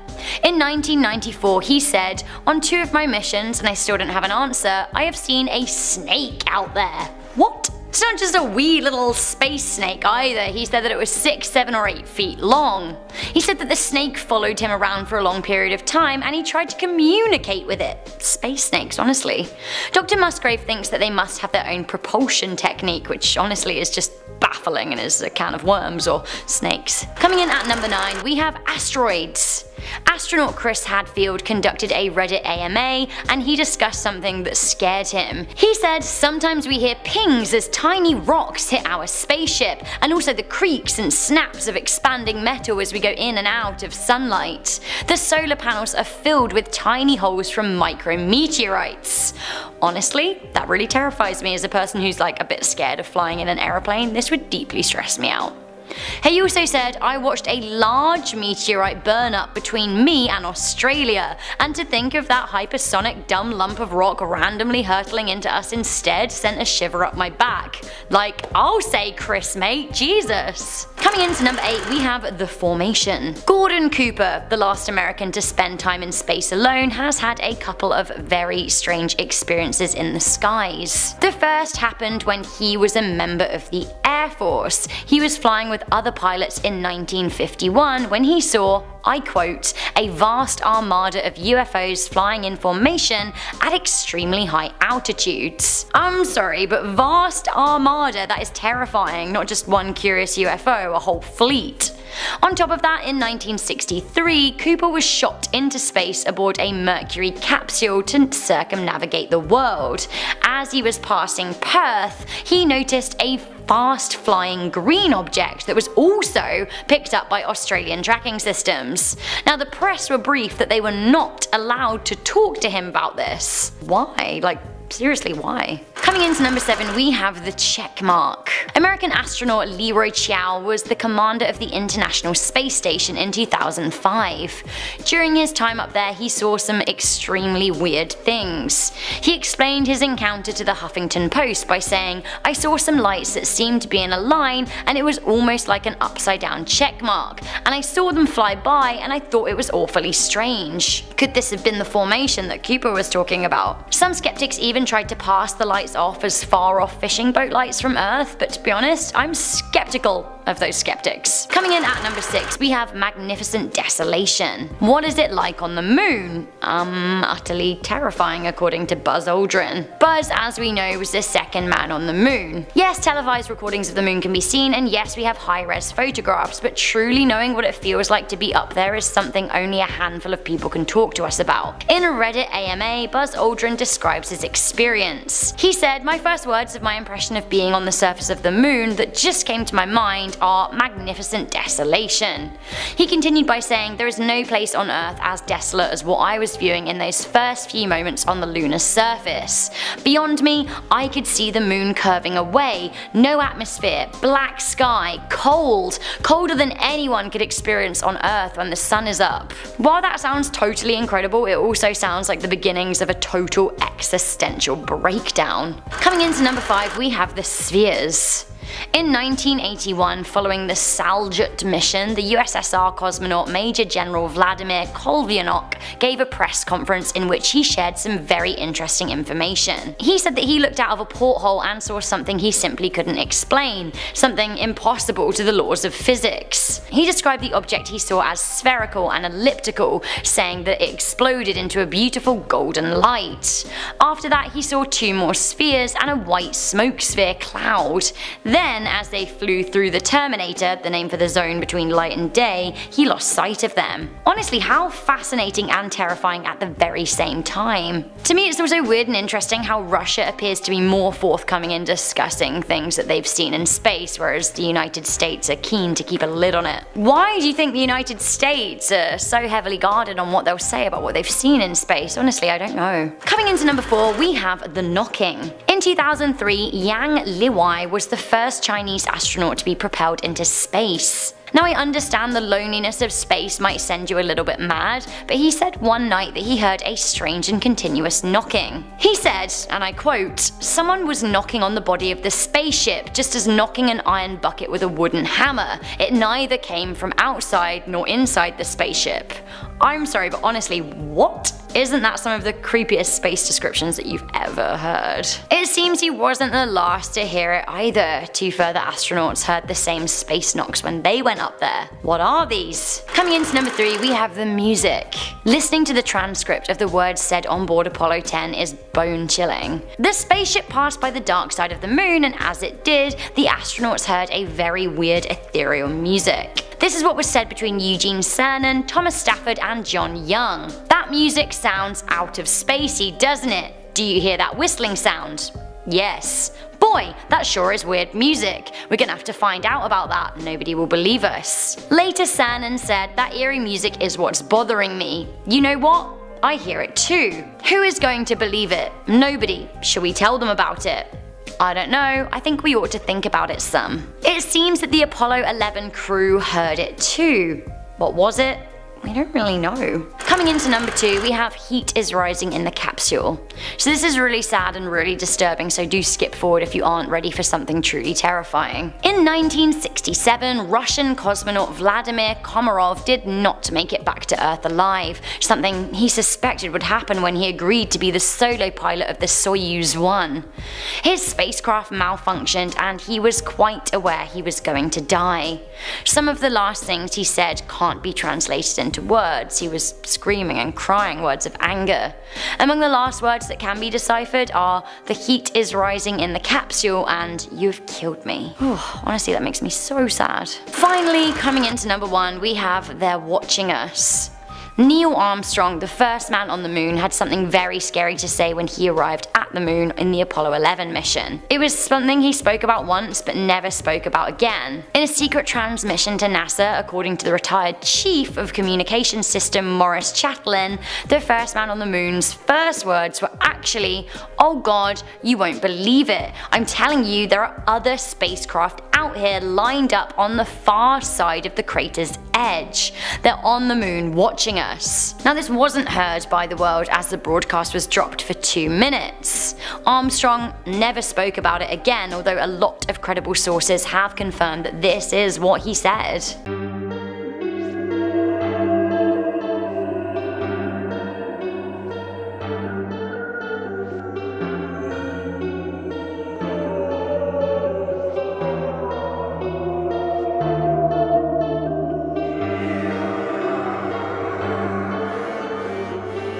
In 1994, he said, "On 2 of my missions, and I still don't have an answer, I have seen a snake out there." What? It's not just a wee little space snake either. He said that it was 6, 7 or 8 feet long. He said that the snake followed him around for a long period of time and he tried to communicate with it. Space snakes, honestly. Dr. Musgrave thinks that they must have their own propulsion technique, which honestly is just baffling and is a can of worms or snakes. Coming in at number 9, we have asteroids. Astronaut Chris Hadfield conducted a Reddit AMA and he discussed something that scared him. He said, "Sometimes we hear pings as tiny rocks hit our spaceship, and also the creaks and snaps of expanding metal as we go in and out of sunlight. The solar panels are filled with tiny holes from micrometeorites." Honestly, that really terrifies me as a person who's like a bit scared of flying in an aeroplane. This would deeply stress me out. He also said, "I watched a large meteorite burn up between me and Australia, and to think of that hypersonic dumb lump of rock randomly hurtling into us instead sent a shiver up my back." Like, I'll say Chris, mate, Jesus. Coming into number 8, we have the formation. Gordon Cooper, the last American to spend time in space alone, has had a couple of very strange experiences in the skies. The first happened when he was a member of the Air Force. He was flying with other pilots in 1951 when he saw, I quote, "a vast armada of UFOs flying in formation at extremely high altitudes." I'm sorry, but vast armada, that is terrifying, not just one curious UFO, a whole fleet. On top of that, in 1963, Cooper was shot into space aboard a Mercury capsule to circumnavigate the world. As he was passing Perth, he noticed a fast-flying green object that was also picked up by Australian tracking systems. Now, the press were briefed that they were not allowed to talk to him about this. Why? Like, seriously, why? Coming into number 7, we have the check mark. American astronaut Leroy Chiao was the commander of the International Space Station in 2005. During his time up there, he saw some extremely weird things. He explained his encounter to the Huffington Post by saying, "I saw some lights that seemed to be in a line and it was almost like an upside down check mark, and I saw them fly by and I thought it was awfully strange." Could this have been the formation that Cooper was talking about? Some skeptics even tried to pass the lights off as far off fishing boat lights from Earth, but to be honest, I'm skeptical of those skeptics. Coming in at number 6, we have magnificent desolation. What is it like on the moon? Utterly terrifying according to Buzz Aldrin. Buzz, as we know, was the second man on the moon. Yes, televised recordings of the moon can be seen, and yes, we have high-res photographs, but truly knowing what it feels like to be up there is something only a handful of people can talk to us about. In a Reddit AMA, Buzz Aldrin describes his experience. He said, "My first words of my impression of being on the surface of the moon that just came to my mind are magnificent desolation." He continued by saying, "There is no place on Earth as desolate as what I was viewing in those first few moments on the lunar surface. Beyond me, I could see the moon curving away, no atmosphere, black sky, cold, colder than anyone could experience on Earth when the sun is up." While that sounds totally incredible, it also sounds like the beginnings of a total existential breakdown. Coming into number 5, we have the spheres. In 1981, following the Saljut mission, the USSR cosmonaut Major General Vladimir Kolyvanok gave a press conference in which he shared some very interesting information. He said that he looked out of a porthole and saw something he simply couldn't explain, something impossible to the laws of physics. He described the object he saw as spherical and elliptical, saying that it exploded into a beautiful golden light. After that, he saw 2 more spheres and a white smoke sphere cloud. Then, as they flew through the Terminator, the name for the zone between light and day, he lost sight of them. Honestly, how fascinating and terrifying at the very same time. To me, it's also weird and interesting how Russia appears to be more forthcoming in discussing things that they've seen in space, whereas the United States are keen to keep a lid on it. Why do you think the United States are so heavily guarded on what they'll say about what they've seen in space? Honestly, I don't know. Coming into number 4, we have the knocking. In 2003, Yang Liwei was the first Chinese astronaut to be propelled into space. Now I understand the loneliness of space might send you a little bit mad, but he said one night that he heard a strange and continuous knocking. He said, and I quote, "Someone was knocking on the body of the spaceship just as knocking an iron bucket with a wooden hammer. It neither came from outside nor inside the spaceship." I'm sorry, but honestly, what? Isn't that some of the creepiest space descriptions that you've ever heard? It seems he wasn't the last to hear it either. 2 further astronauts heard the same space knocks when they went up there. What are these? Coming into number 3, we have the music. Listening to the transcript of the words said on board Apollo 10 is bone chilling. The spaceship passed by the dark side of the moon, and as it did, the astronauts heard a very weird ethereal music. This is what was said between Eugene Cernan, Thomas Stafford and John Young. That music sounds out of spacey, doesn't it? Do you hear that whistling sound? Yes. Boy, that sure is weird music. We're gonna have to find out about that. Nobody will believe us. Later Cernan said, "That eerie music is what's bothering me. You know what? I hear it too. Who is going to believe it? Nobody. Shall we tell them about it?" I don't know, I think we ought to think about it some. It seems that the Apollo 11 crew heard it too. What was it? We don't really know. Coming into number 2, we have heat is rising in the capsule. So this is really sad and really disturbing, so do skip forward if you aren't ready for something truly terrifying. In 1967, Russian cosmonaut Vladimir Komarov did not make it back to Earth alive, something he suspected would happen when he agreed to be the solo pilot of the Soyuz 1. His spacecraft malfunctioned and he was quite aware he was going to die. Some of the last things he said can't be translated into words. He was screaming and crying words of anger. Among the last words that can be deciphered are, "The heat is rising in the capsule" and "You've killed me." Honestly, that makes me so sad. Finally, coming into number 1, we have "They're watching us." Neil Armstrong, the first man on the moon, had something very scary to say when he arrived at the moon in the Apollo 11 mission. It was something he spoke about once but never spoke about again. In a secret transmission to NASA, according to the retired chief of communications system Maurice Chatelain, the first man on the moon's first words were actually, "Oh God, you won't believe it. I'm telling you, there are other spacecraft out here lined up on the far side of the crater's edge. They're on the moon watching us." Now this wasn't heard by the world as the broadcast was dropped for 2 minutes. Armstrong never spoke about it again, although a lot of credible sources have confirmed that this is what he said.